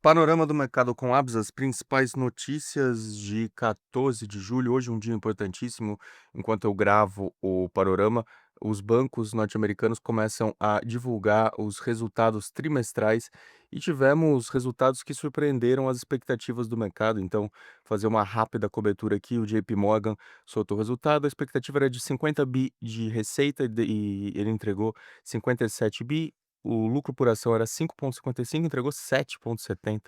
Panorama do mercado com Absa, as principais notícias de 14 de julho. Hoje um dia importantíssimo, enquanto eu gravo o panorama, os bancos norte-americanos começam a divulgar os resultados trimestrais e tivemos resultados que surpreenderam as expectativas do mercado. Então, fazer uma rápida cobertura aqui, o JP Morgan soltou o resultado, a expectativa era de 50 bi de receita e ele entregou 57 bi. O lucro por ação era 5,55, entregou 7,70.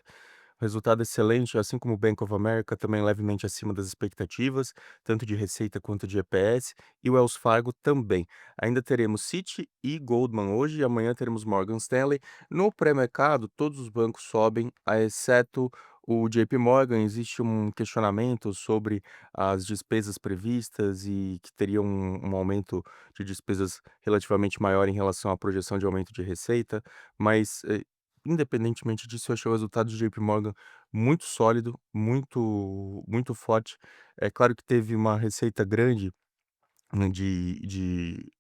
Resultado excelente, assim como o Bank of America, também levemente acima das expectativas, tanto de receita quanto de EPS, e o Wells Fargo também. Ainda teremos Citi e Goldman hoje, e amanhã teremos Morgan Stanley. No pré-mercado, todos os bancos sobem, exceto o JP Morgan. Existe um questionamento sobre as despesas previstas e que teria um aumento de despesas relativamente maior em relação à projeção de aumento de receita, mas, independentemente disso, eu achei o resultado do JP Morgan muito sólido, muito forte. É claro que teve uma receita grande, de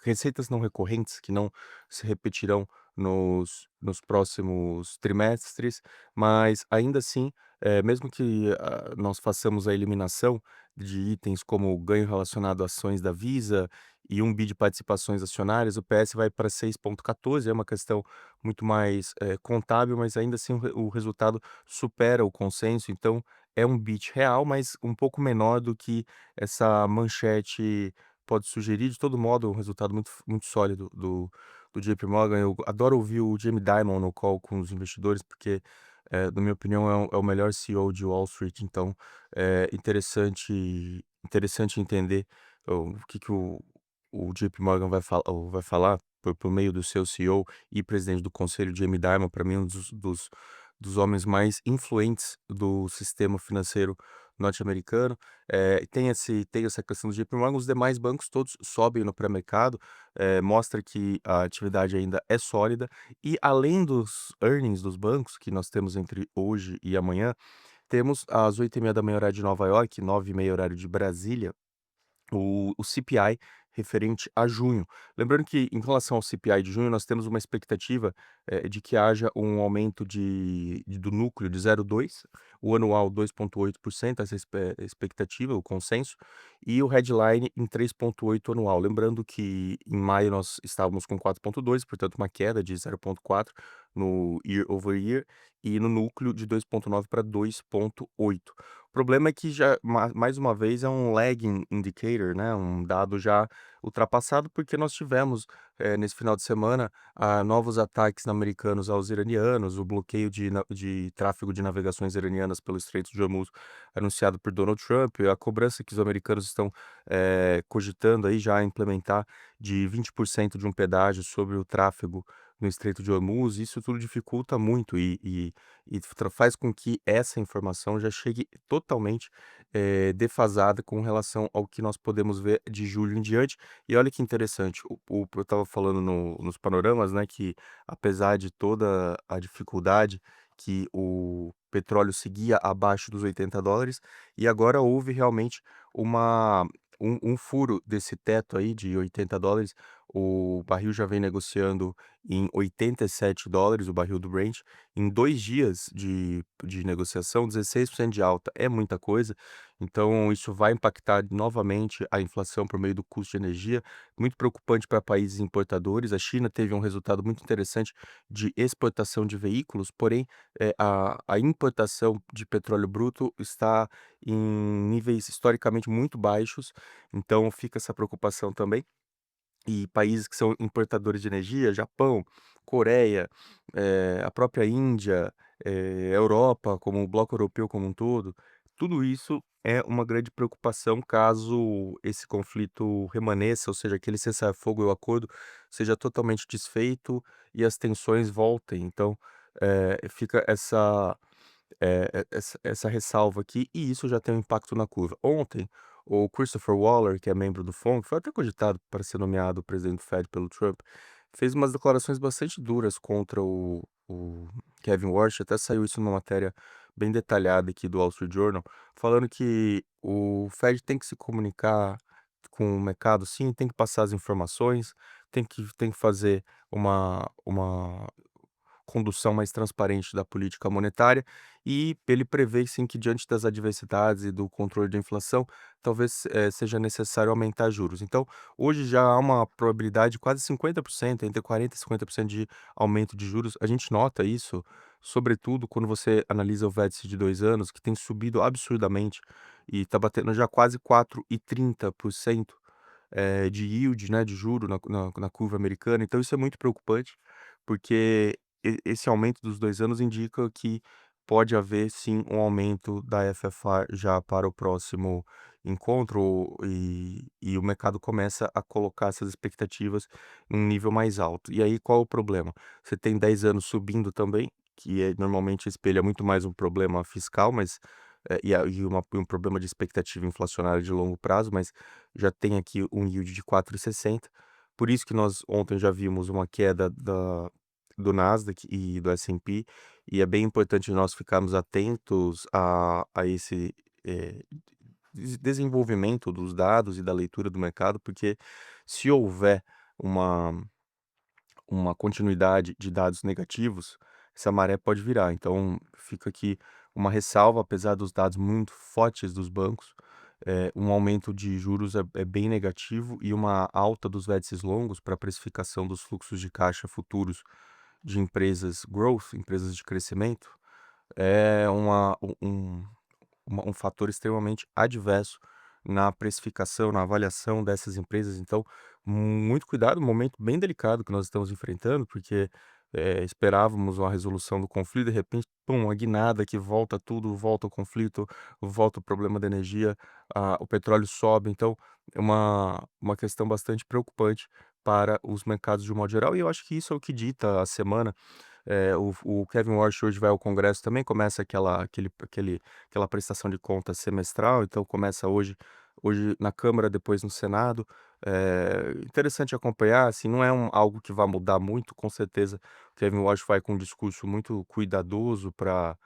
receitas não recorrentes que não se repetirão nos próximos trimestres, mas ainda assim, mesmo que, nós façamos a eliminação de itens como o ganho relacionado a ações da Visa e 1 bi de participações acionárias, o PS vai para 6,14. É uma questão muito mais, contábil, mas ainda assim o resultado supera o consenso. Então é um beat real, mas um pouco menor do que essa manchete pode sugerir. De todo modo, um resultado muito sólido do JP Morgan. Eu adoro ouvir o Jamie Dimon no call com os investidores, porque, na minha opinião, é o melhor CEO de Wall Street. Então, é interessante entender o que o JP Morgan vai falar por meio do seu CEO e presidente do conselho, Jamie Dimon. Para mim, um dos homens mais influentes do sistema financeiro norte-americano. Tem essa questão do JP Morgan. Os demais bancos todos sobem no pré-mercado, mostra que a atividade ainda é sólida. E além dos earnings dos bancos, que nós temos entre hoje e amanhã, temos às 8h30 horário de Nova York, 9h30 horário de Brasília, o CPI referente a junho. Lembrando que, em relação ao CPI de junho, nós temos uma expectativa, de que haja um aumento do núcleo de 0,2, o anual 2,8%, essa expectativa, o consenso, e o headline em 3,8 anual. Lembrando que em maio nós estávamos com 4,2, portanto uma queda de 0,4 no year over year, e no núcleo de 2,9 para 2,8. O problema é que já mais uma vez é um lagging indicator, né, um dado já ultrapassado, porque nós tivemos, nesse final de semana, novos ataques americanos aos iranianos, o bloqueio de tráfego de navegações iranianas pelo Estreito de Hormuz anunciado por Donald Trump, a cobrança que os americanos estão, cogitando aí já implementar de 20% de um pedágio sobre o tráfego no Estreito de Hormuz. Isso tudo dificulta muito e faz com que essa informação já chegue totalmente, defasada com relação ao que nós podemos ver de julho em diante. E olha que interessante, eu estava falando nos panoramas, né, que apesar de toda a dificuldade, que o petróleo seguia abaixo dos $80, e agora houve realmente uma um furo desse teto aí de $80. O barril já vem negociando em $87, o barril do Brent. Em 2 dias de negociação, 16% de alta é muita coisa. Então isso vai impactar novamente a inflação por meio do custo de energia, muito preocupante para países importadores. A China teve um resultado muito interessante de exportação de veículos, porém, a importação de petróleo bruto está em níveis historicamente muito baixos, então fica essa preocupação também. E países que são importadores de energia, Japão, Coreia, a própria Índia, Europa, como o bloco europeu como um todo, tudo isso é uma grande preocupação caso esse conflito remaneça, ou seja, aquele cessar-fogo e o acordo seja totalmente desfeito e as tensões voltem. Então, fica essa ressalva aqui, e isso já tem um impacto na curva. Ontem, o Christopher Waller, que é membro do FONC, foi até cogitado para ser nomeado presidente do Fed pelo Trump, fez umas declarações bastante duras contra o Kevin Warsh. Até saiu isso numa matéria bem detalhada aqui do Wall Street Journal, falando que o Fed tem que se comunicar com o mercado, sim, tem que passar as informações, tem que fazer uma condução mais transparente da política monetária, e ele prevê sim que diante das adversidades e do controle da inflação, talvez, seja necessário aumentar juros. Então, hoje já há uma probabilidade de quase 50%, entre 40 e 50% de aumento de juros. A gente nota isso, sobretudo quando você analisa o vértice de 2 anos, que tem subido absurdamente e está batendo já quase 4,30%, de yield, né, de juro na curva americana. Então isso é muito preocupante, porque esse aumento dos 2 anos indica que pode haver sim um aumento da FFA já para o próximo encontro, e o mercado começa a colocar essas expectativas em um nível mais alto. E aí qual é o problema? Você tem 10 anos subindo também, que normalmente espelha muito mais um problema fiscal, mas, e um problema de expectativa inflacionária de longo prazo, mas já tem aqui um yield de 4,60. Por isso que nós ontem já vimos uma queda do Nasdaq e do S&P, e é bem importante nós ficarmos atentos a esse, desenvolvimento dos dados e da leitura do mercado, porque se houver uma continuidade de dados negativos, essa maré pode virar. Então, fica aqui uma ressalva, apesar dos dados muito fortes dos bancos, um aumento de juros é bem negativo, e uma alta dos vértices longos para a precificação dos fluxos de caixa futuros de empresas growth, empresas de crescimento, é um fator extremamente adverso na precificação, na avaliação dessas empresas. Então, muito cuidado, um momento bem delicado que nós estamos enfrentando, porque esperávamos uma resolução do conflito, de repente, pum, uma guinada que volta tudo, volta o conflito, volta o problema da energia, o petróleo sobe. Então, é uma questão bastante preocupante para os mercados de um modo geral, e eu acho que isso é o que dita a semana. O Kevin Warsh hoje vai ao Congresso também, começa aquela prestação de contas semestral, então começa hoje na Câmara, depois no Senado. Interessante acompanhar, assim, não é algo que vai mudar muito, com certeza o Kevin Warsh vai com um discurso muito cuidadoso para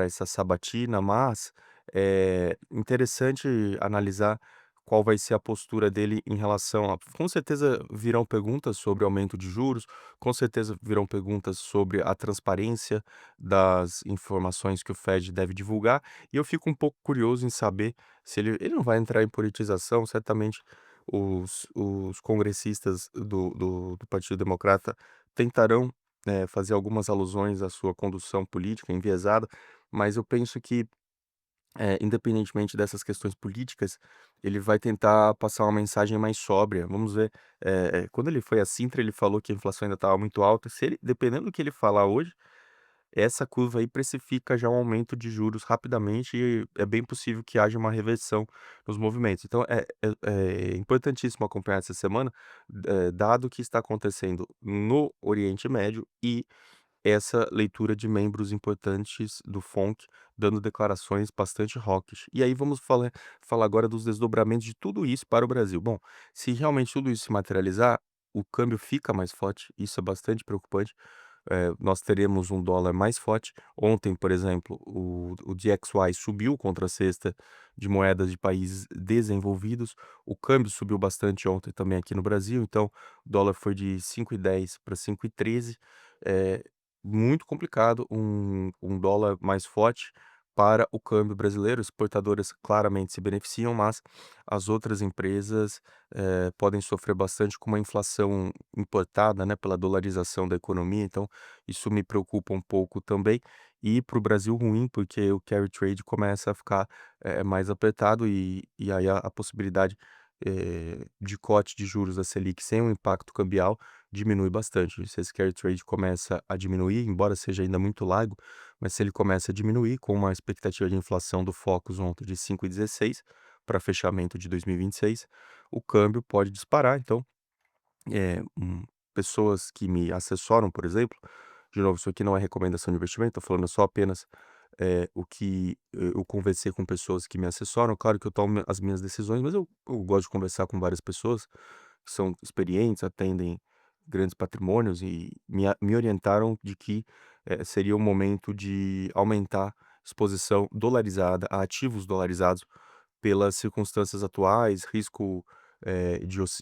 essa sabatina, mas é interessante analisar qual vai ser a postura dele em relação a, com certeza virão perguntas sobre aumento de juros, com certeza virão perguntas sobre a transparência das informações que o Fed deve divulgar, e eu fico um pouco curioso em saber se ele não vai entrar em politização. Certamente os congressistas do Partido Democrata tentarão, fazer algumas alusões à sua condução política enviesada, mas eu penso que, independentemente dessas questões políticas, ele vai tentar passar uma mensagem mais sóbria. Vamos ver, quando ele foi à Sintra, ele falou que a inflação ainda estava muito alta. Se ele, dependendo do que ele falar hoje, essa curva aí precifica já um aumento de juros rapidamente, e é bem possível que haja uma reversão nos movimentos. Então é importantíssimo acompanhar essa semana, dado o que está acontecendo no Oriente Médio e essa leitura de membros importantes do FONC dando declarações bastante hawkish. E aí vamos falar agora dos desdobramentos de tudo isso para o Brasil. Bom, se realmente tudo isso se materializar, o câmbio fica mais forte, isso é bastante preocupante. Nós teremos um dólar mais forte. Ontem, por exemplo, o DXY subiu contra a cesta de moedas de países desenvolvidos. O câmbio subiu bastante ontem também aqui no Brasil, então o dólar foi de 5,10 para 5,13. É muito complicado um dólar mais forte para o câmbio brasileiro. Exportadoras claramente se beneficiam, mas as outras empresas podem sofrer bastante com uma inflação importada, né, pela dolarização da economia. Então isso me preocupa um pouco também. E para o Brasil ruim, porque o carry trade começa a ficar mais apertado, e aí a possibilidade de corte de juros da Selic sem um impacto cambial diminui bastante. Se esse carry trade começa a diminuir, embora seja ainda muito largo, mas se ele começa a diminuir, com uma expectativa de inflação do Focus ontem de 5,16 para fechamento de 2026, o câmbio pode disparar. Então, pessoas que me assessoram, por exemplo, de novo, isso aqui não é recomendação de investimento, estou falando só apenas o que eu conversei com pessoas que me assessoram. Claro que eu tomo as minhas decisões, mas eu gosto de conversar com várias pessoas que são experientes, atendem grandes patrimônios, e me orientaram de que seria o momento de aumentar exposição dolarizada a ativos dolarizados pelas circunstâncias atuais, risco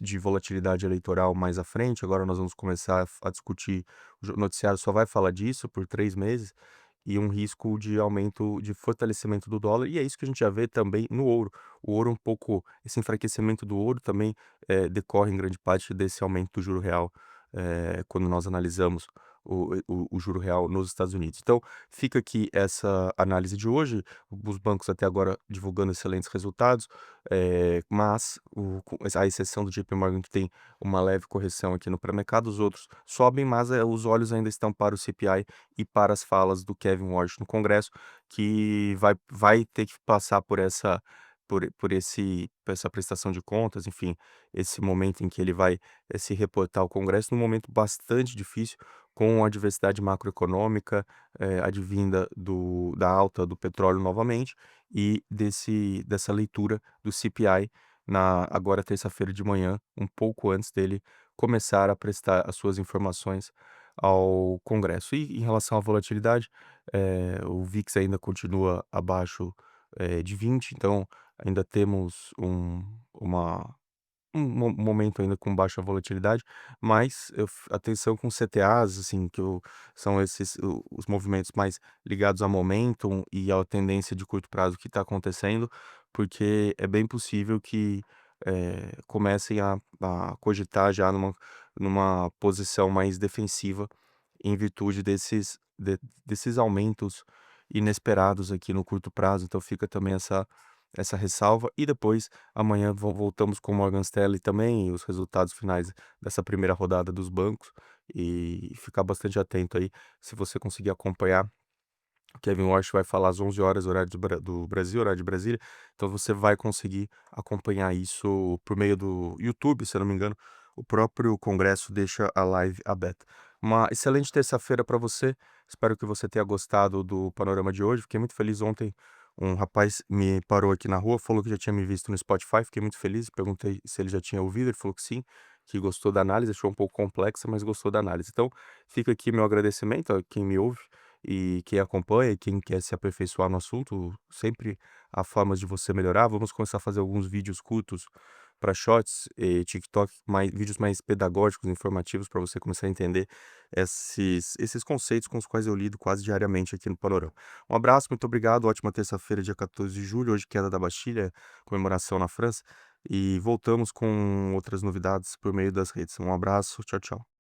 de volatilidade eleitoral mais à frente. Agora nós vamos começar a discutir, o noticiário só vai falar disso por 3 meses, e um risco de aumento, de fortalecimento do dólar, e é isso que a gente já vê também no ouro. O ouro um pouco, esse enfraquecimento do ouro também, decorre em grande parte desse aumento do juro real, quando nós analisamos o juro real nos Estados Unidos. Então, fica aqui essa análise de hoje, os bancos até agora divulgando excelentes resultados, mas a exceção do JP Morgan, que tem uma leve correção aqui no pré-mercado, os outros sobem, mas os olhos ainda estão para o CPI e para as falas do Kevin Warsh no Congresso, que vai ter que passar por essa prestação de contas, enfim, esse momento em que ele vai, se reportar ao Congresso, num momento bastante difícil, com a adversidade macroeconômica, advinda da alta do petróleo novamente, e dessa leitura do CPI na agora terça-feira de manhã, um pouco antes dele começar a prestar as suas informações ao Congresso. E em relação à volatilidade, o VIX ainda continua abaixo, de 20, então ainda temos um momento ainda com baixa volatilidade, mas atenção com CTAs, assim, são esses os movimentos mais ligados a momentum e à tendência de curto prazo que está acontecendo, porque é bem possível que, comecem a cogitar já numa posição mais defensiva, em virtude desses aumentos inesperados aqui no curto prazo. Então fica também essa ressalva, e depois amanhã voltamos com o Morgan Stanley também, e os resultados finais dessa primeira rodada dos bancos, e ficar bastante atento aí, se você conseguir acompanhar. O Kevin Warsh vai falar às 11 horas, horário do Brasil, horário de Brasília, então você vai conseguir acompanhar isso por meio do YouTube, se eu não me engano, o próprio Congresso deixa a live aberta. Uma excelente terça-feira para você, espero que você tenha gostado do panorama de hoje. Fiquei muito feliz ontem, um rapaz me parou aqui na rua, falou que já tinha me visto no Spotify, fiquei muito feliz, perguntei se ele já tinha ouvido, ele falou que sim, que gostou da análise, achou um pouco complexa, mas gostou da análise. Então, fica aqui meu agradecimento a quem me ouve e quem acompanha, e quem quer se aperfeiçoar no assunto, sempre há formas de você melhorar. Vamos começar a fazer alguns vídeos curtos para Shorts e TikTok, vídeos mais pedagógicos, informativos, para você começar a entender esses conceitos com os quais eu lido quase diariamente aqui no Panorama. Um abraço, muito obrigado, ótima terça-feira, dia 14 de julho, hoje queda da Bastilha, comemoração na França, e voltamos com outras novidades por meio das redes. Um abraço, tchau, tchau.